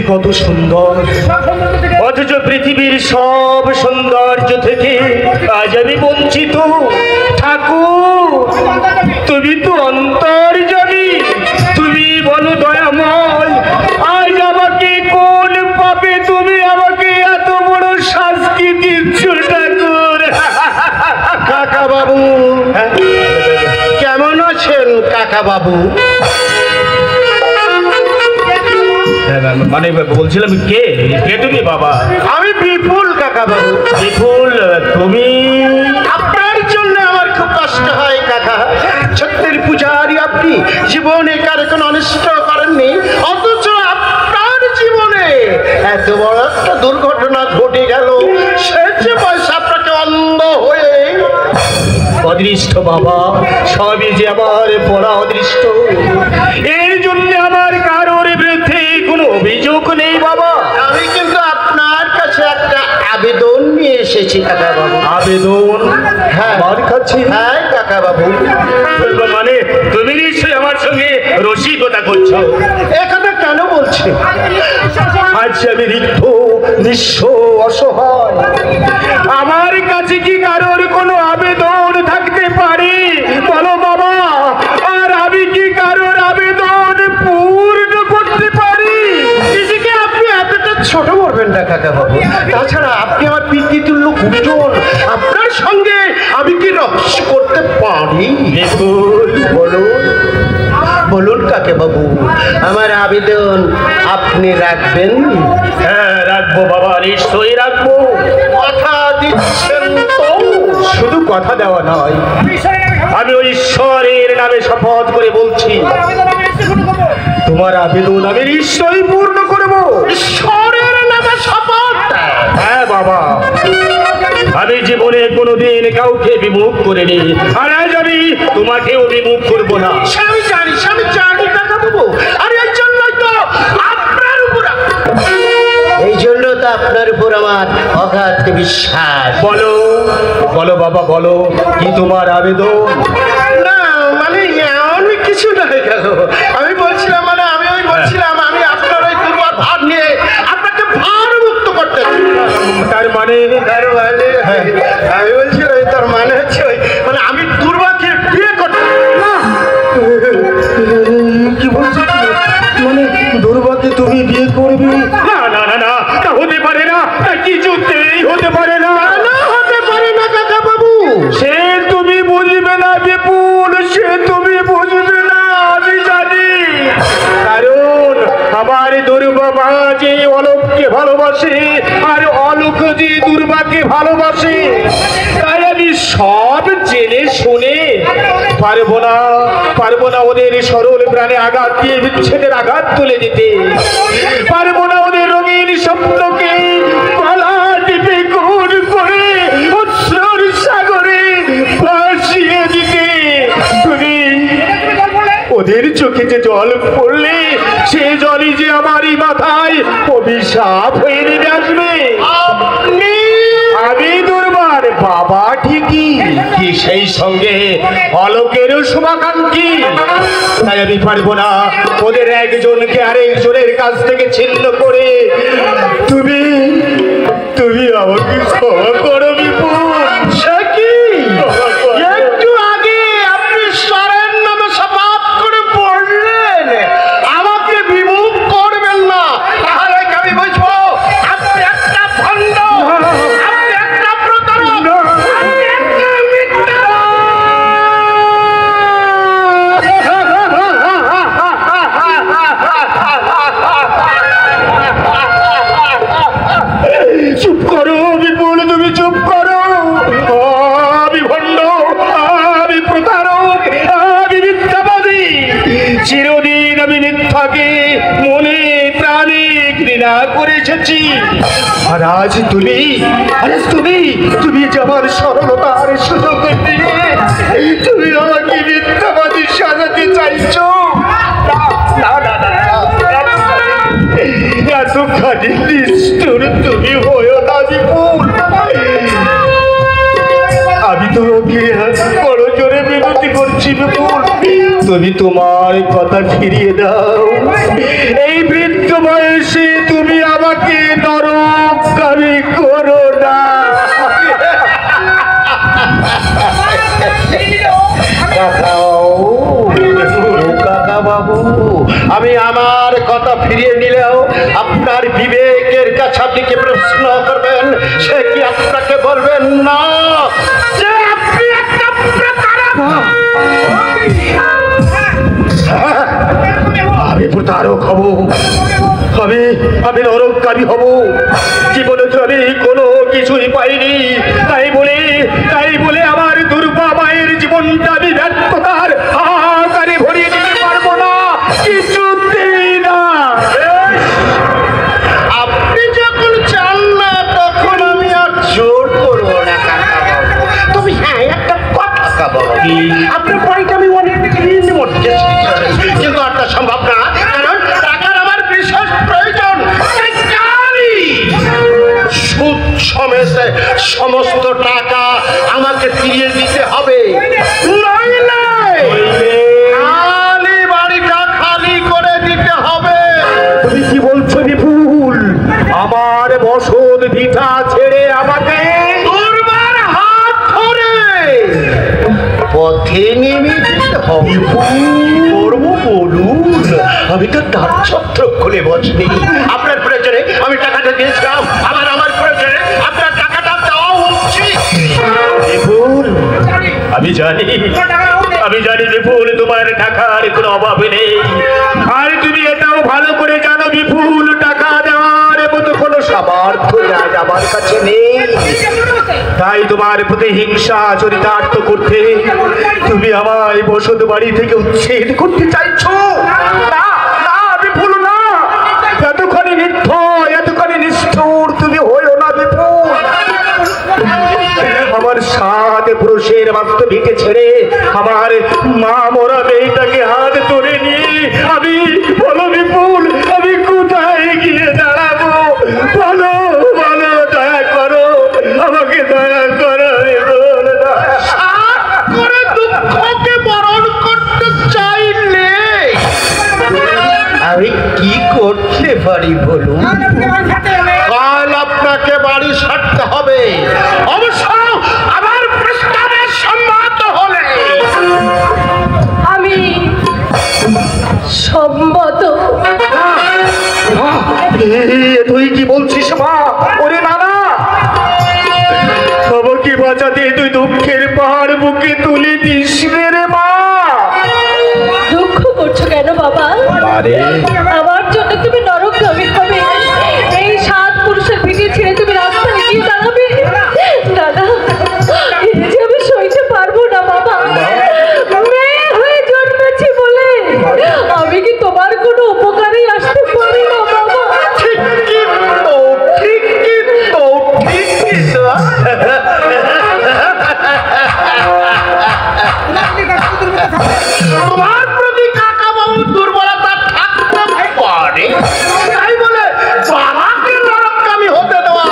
কত সুন্দর, অথচ পৃথিবীর সব সৌন্দর্য থেকে আজ আমি বঞ্চিত। ঠাকুর, তুমি তো অন্তর্যামী, তুমি বলো দয়াময়, আজ আমাকে কোন পাপে তুমি আমাকে এত বড় শাস্তি দিচ্ছ ঠাকুর? কাকা বাবু, কেমন আছেন কাকা বাবু? মানে বলছিলাম, কে কে তুমি বাবা? আমি বিপুল কাকা বাবু। বিপুল, তুমি? আপনার জন্য আমার খুব কষ্ট হয় কাকা। সত্যের পূজারি আপনি, জীবনে কার কোনো অনিষ্ট করেননি, অথচ আপনার জীবনে এত বড় একটা দুর্ঘটনা ঘটে গেল। সে পয়সা আপনাকে অন্ধ হয়ে। অদৃষ্ট বাবা, সবই যে আমার পড়া অদৃষ্ট। এর জন্য আমার কারোর বিরুদ্ধে কোনো অভিযোগ নেই বাবা। আমি কিন্তু আপনার কাছে একটা আবেদন নিয়ে এসেছি কাকা বাবু। আবেদন? হ্যাঁ। আমার কাছে? হ্যাঁ কাকা বাবু। মানে তুমি নিশ্চয়ই আমার সঙ্গে রসিকতা করছো? একথা কেন বলছি? আজ আমি রিক্ত, নিঃস্ব, অসহায়। আমার কাছে কি কারোর কোনো আবেদন থাকতে পারে বলো বাবা? আর আমি কি কারোর আবেদন পূর্ণ করতে পারি? নিজেকে আপনি এতটা ছোট করবেন না কাকা বাবু। তাছাড়া আপনি আমার পিতৃতুল্য গুরুজন, আপনার সঙ্গে আমি কি রহস্য করতে পারি? বলুন বলুন কাকে বাবু, আমার আবেদন আপনি রাখবেন? হ্যাঁ, রাখবো বাবা, নিশ্চয়ই রাখবো। কথা দিচ্ছেন তো? শুধু কথা দেওয়া নয়, আমি ওই ঈশ্বরের নামে শপথ করে বলছি, তোমার আবেদন আমি নিশ্চয়ই পূর্ণ করব। ঈশ্বরের নামে শপথ? হ্যাঁ বাবা, আমি জীবনে কোনোদিন কাউকে বিমুখ করিনি, আর আজ আমি তোমাকেও বিমুখ করবো না। আমি জানি কাকা বাবু। আর এই জন্যই তো আপনার উপর আপনার উপর আমার অগাধ বিশ্বাস। বলো বলো বাবা, বলো কি তোমার আবেদন? না মানে এমন কিছু নয় গেল। আমি বলছিলাম আমি আপনার ওই দুর্বার ভার নিয়ে আপনাকে ভার মুক্ত করতে। তার মানে আমি বলছিলাম তার মানে হচ্ছে মানে আমি দুর্বাকে বিয়ে করতে। কি বলছো? মানে দুর্বাকে তুমি বিয়ে করবে? না না না না, তা হতে পারে না, কিছুতেই হতে পারে না। হতে পারে না কাকা বাবু। সে তুমি বুঝবে না বিপুল, সে তুমি বুঝবে না, আমি জানি। কারণ আমার দুর্বাবা যে অলোককে ভালোবাসে, আর অলোক যে দুর্বাকে ভালোবাসে, তাই আমি সব জেনে শুনে পারবো না ওদের সরল প্রাণে আঘাত দিয়ে বিচ্ছেদের আঘাত তুলে দিতে। পারবো না ওদের রঙিন স্বপ্নকে গলা টিপে গুণ করে অশ্রুর সাগরে ভাসিয়ে দিতে। তুমি ওদের চোখে যে জল পড়লে, সে জলই যে আমারই মাথায় অভিশাপ হয়ে নেমে আসবে। আমি দুর্বার বাবা ঠিকই, কি সেই সঙ্গে অলোকেরও শুভাকাঙ্ক্ষী। তাই আমি পারবো না ওদের একজনকে আরেকজনের কাছ থেকে ছিন্ন করে। তুমি আমাকে ক্ষমা করো বিপুল। সে কি একটু আগে আপনি ঈশ্বরের নামে শপথ করে পড়লেন আমাকে বিমুখ করবেন না, তাহলে আমি বুঝবো আপনি একটা ভণ্ড, আপনি একটা প্রতারক, আপনি একটা মিথ্যা। চুপ করো বিপুল, তুমি চুপ করো। আমি ভণ্ড, আমি প্রতারক, আমি মিথ্যাবাদী। চিরদিন আমি মিথ্যাকে মনে প্রাণে ঘৃণা করে এসেছি। আর আজ তুমি যে আমার সরলতার সুযোগ দিয়ে তুমি আমাকে মিথ্যাবাদী সাজাতে চাইছো। না না না না, এতখানি নিষ্ঠুর তুমি হয়েও না বিপুল। আমি তোমাকে বড় জোরে বিনতি করছি বিপুল, তুমি তোমার কথা ফিরিয়ে দাও। এই বৃদ্ধ বয়সে তুমি আমাকে নরকগামী করো না। কাকা বাবু, আমি আমার কথা ফিরিয়ে নিলেও আপনার বিবেকের কাছে আপনি কি প্রশ্ন করবেন, সে কি আপনাকে বলবেন না যে আপনি একটা প্রতারক? আমি প্রতারক হব, আমি নরকগামী হব। জীবনে তো আমি কোনো কিছুই পাইনি, তাই বলে আমার দুর্গা মায়ের জীবনটা আমি ব্যর্থতার হাহাকারে ভরিয়ে দিতে পারবো না, কিছুতেই না। আপনি যখন চান না তখন আমি আর জোর করবো না কাকা বাবু। তবে হ্যাঁ, একটা কথা কাকা বাবু, আপনার বাড়িটা আমি অনেক দিন মধ্যে কিন্তু একটা সম্ভব না, কারণ টাকার আমার বিশেষ প্রয়োজন। সুদ সমেত সমস্ত টাকা আমাকে ফিরিয়ে দিতে হবে, নইলে খালি বাড়িটা খালি করে দিতে হবে। তুমি কি বলছো বিপুল? আমার বসত ভিটা ছেড়ে আমাকে দুর্বার হাত ধরে পথে নেমে যেতে হবে। করবো বলুন, আমি তো তার ছত্র খুলে বসনি। আপনার প্রয়োজনে আমি টাকাটা দিয়েছিলাম, আমার প্রয়োজনে আপনার টাকাটা দেওয়া উচিত। বিপুল, আমি জানি বিপুল, তোমার টাকার কোনো অভাব নেই। আর তুমি এটাও ভালো করে জানো বিপুল, টাকা দেওয়ার মতো কোনো সামর্থ্য আজ আমার কাছে নেই। তাই তোমার প্রতি হিংসা চরিতার্থ করতে তুমি আমায় বসত বাড়ি থেকে উচ্ছেদ করতে চাইছো। না না বিপুল, না, এতখানি নির্ভয়, এতখানি নিষ্ঠুর তুমি হইও না বিপুল। আমার সাথে পুরুষের বাস্তব ভিটে ছেড়ে আমার মা মরা মেয়েটাকে হাত ধরে নিয়ে আমি, বলো বিপুল, আমি কোথায় গিয়ে দাঁড়াবো? বলো বলো, দয়া করো, আমাকে দয়া করো বিপুল, দয়া করে দুঃখকে বরণ করতে চাইলে আমি কি করতে পারি বলুন? কাল আপনাকে বাড়ি ছাড়তে হবে, অবশ্য আমার প্রস্তাবে সম্মত হলে। আমি সম্মত। তুই কি বলছিস মা? ওরে না না, আমাকে বাঁচাতে তুই দুঃখের পাহাড় বুকে তুলে দিস রে মা। দুঃখ করছো কেন বাবা? আমার জন্য তুমি নরকগামী হবে? এই 7 পুরুষের ভিটে ছেড়ে তুমি রাস্তায় গিয়ে দাঁড়াবে? দাদা, এটা যে আমি সইতে পারবো না বাবা। মেয়ে হয়ে জন্মেছি বলে আমি কি তোমার কোনো উপকারেই আসতে পারি না বাবা? ঠিক কিন্তু তোমার প্রতি কাকা বাবু দুর্বলতা থাকতে পারে, তাই বলে বাবাকে নরকগামী হতে দেওয়া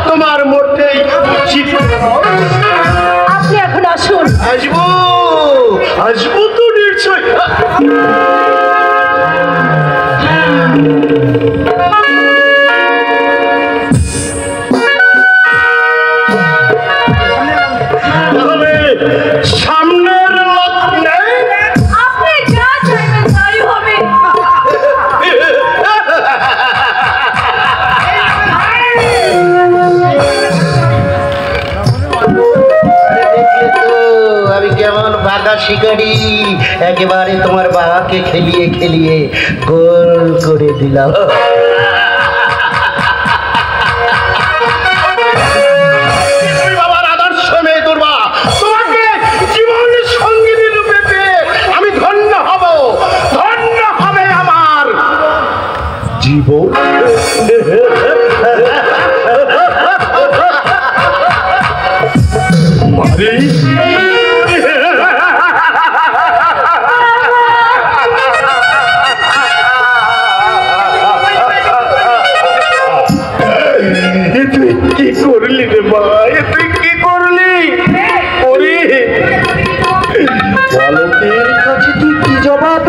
তোমার মোটেই উচিত নয়। আপনি এখন আসুন। আসবো তো নিশ্চয়। সামনের লগ্নে আপনি যা চাইবেন তাই হবে। আমি কেমন বাঘা শিকারি, একেবারে তোমার বাবাকে খেলিয়ে খেলিয়ে গোল করে দিলাম। বাবার আদর্শ মেয়ে দুর্বা, তোমাকে জীবন সঙ্গিনী রূপে পেয়ে আমি ধন্য হব, ধন্য হবে আমার জীবন। তুই কি করলি রে মা? তুই কি করলি? ওরে বালকের কাছে তুই কি জবাব